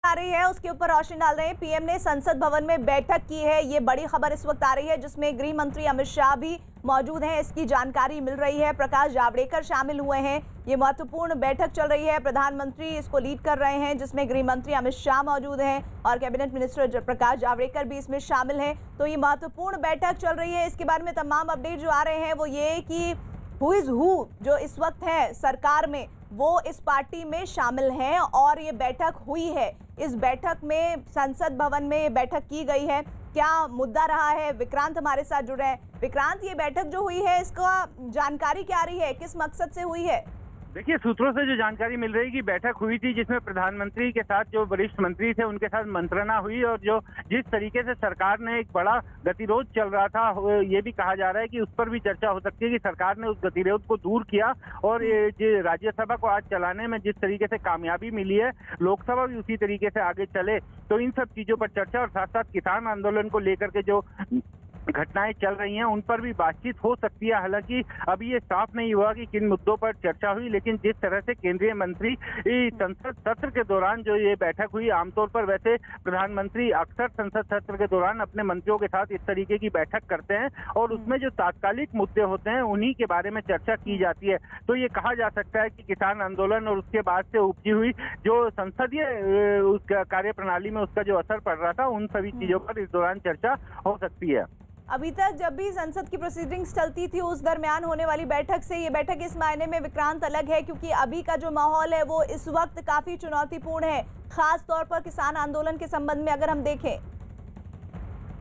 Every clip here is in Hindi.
आ रही है उसके ऊपर रोशनी डाल रहे हैं। पीएम ने संसद भवन में बैठक की है, ये बड़ी खबर इस वक्त आ रही है जिसमें गृह मंत्री अमित शाह भी मौजूद हैं। इसकी जानकारी मिल रही है, प्रकाश जावड़ेकर शामिल हुए हैं। ये महत्वपूर्ण बैठक चल रही है, प्रधानमंत्री इसको लीड कर रहे हैं जिसमें गृह मंत्री अमित शाह मौजूद हैं और कैबिनेट मिनिस्टर प्रकाश जावड़ेकर भी इसमें शामिल हैं। तो ये महत्वपूर्ण बैठक चल रही है। इसके बारे में तमाम अपडेट जो आ रहे हैं वो ये कि हु इज हु जो इस वक्त है सरकार में वो इस पार्टी में शामिल हैं और ये बैठक हुई है। इस बैठक में संसद भवन में ये बैठक की गई है। क्या मुद्दा रहा है, विक्रांत हमारे साथ जुड़े हैं। विक्रांत, ये बैठक जो हुई है इसका जानकारी क्या आ रही है, किस मकसद से हुई है? देखिए, सूत्रों से जो जानकारी मिल रही है कि बैठक हुई थी जिसमें प्रधानमंत्री के साथ जो वरिष्ठ मंत्री थे उनके साथ मंत्रणा हुई और जो जिस तरीके से सरकार ने एक बड़ा गतिरोध चल रहा था ये भी कहा जा रहा है कि उस पर भी चर्चा हो सकती है कि सरकार ने उस गतिरोध को दूर किया और ये राज्यसभा को आज चलाने में जिस तरीके से कामयाबी मिली है, लोकसभा भी उसी तरीके से आगे चले। तो इन सब चीजों पर चर्चा और साथ साथ किसान आंदोलन को लेकर के जो घटनाएं चल रही हैं उन पर भी बातचीत हो सकती है। हालांकि अभी ये साफ नहीं हुआ कि किन मुद्दों पर चर्चा हुई, लेकिन जिस तरह से केंद्रीय मंत्री संसद सत्र के दौरान जो ये बैठक हुई, आमतौर पर वैसे प्रधानमंत्री अक्सर संसद सत्र के दौरान अपने मंत्रियों के साथ इस तरीके की बैठक करते हैं और उसमें जो तात्कालिक मुद्दे होते हैं उन्हीं के बारे में चर्चा की जाती है। तो ये कहा जा सकता है कि किसान आंदोलन और उसके बाद से उपजी हुई जो संसदीय कार्य प्रणाली में उसका जो असर पड़ रहा था, उन सभी चीजों पर इस दौरान चर्चा हो सकती है। अभी तक जब भी संसद की प्रोसीडिंग्स चलती थी उस दरमियान होने वाली बैठक से ये बैठक इस मायने में विक्रांत अलग है क्योंकि अभी का जो माहौल है वो इस वक्त काफी चुनौतीपूर्ण है, खास तौर पर किसान आंदोलन के संबंध में अगर हम देखें।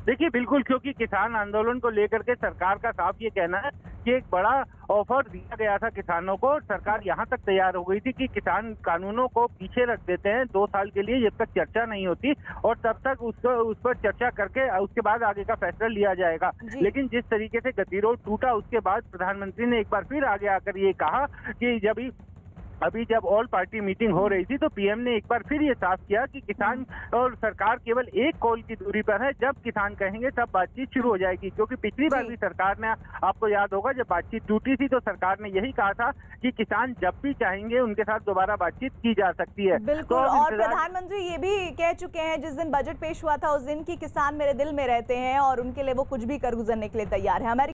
देखिए, बिल्कुल, क्योंकि किसान आंदोलन को लेकर के सरकार का साफ ये कहना है कि एक बड़ा ऑफर दिया गया था किसानों को। सरकार यहाँ तक तैयार हो गई थी कि किसान कानूनों को पीछे रख देते हैं 2 साल के लिए जब तक चर्चा नहीं होती और तब तक उस पर चर्चा करके उसके बाद आगे का फैसला लिया जाएगा। लेकिन जिस तरीके से गतिरोध टूटा उसके बाद प्रधानमंत्री ने एक बार फिर आगे आकर ये कहा कि अभी जब ऑल पार्टी मीटिंग हो रही थी तो पीएम ने एक बार फिर ये साफ किया कि किसान और सरकार केवल एक कॉल की दूरी पर है। जब किसान कहेंगे तब बातचीत शुरू हो जाएगी, क्योंकि पिछली बार भी सरकार ने, आपको याद होगा, जब बातचीत टूटी थी तो सरकार ने यही कहा था कि किसान जब भी चाहेंगे उनके साथ दोबारा बातचीत की जा सकती है। बिल्कुल, और प्रधानमंत्री ये भी कह चुके हैं जिस दिन बजट पेश हुआ था उस दिन की किसान मेरे दिल में रहते हैं और उनके लिए वो कुछ भी कर गुजरने के लिए तैयार है।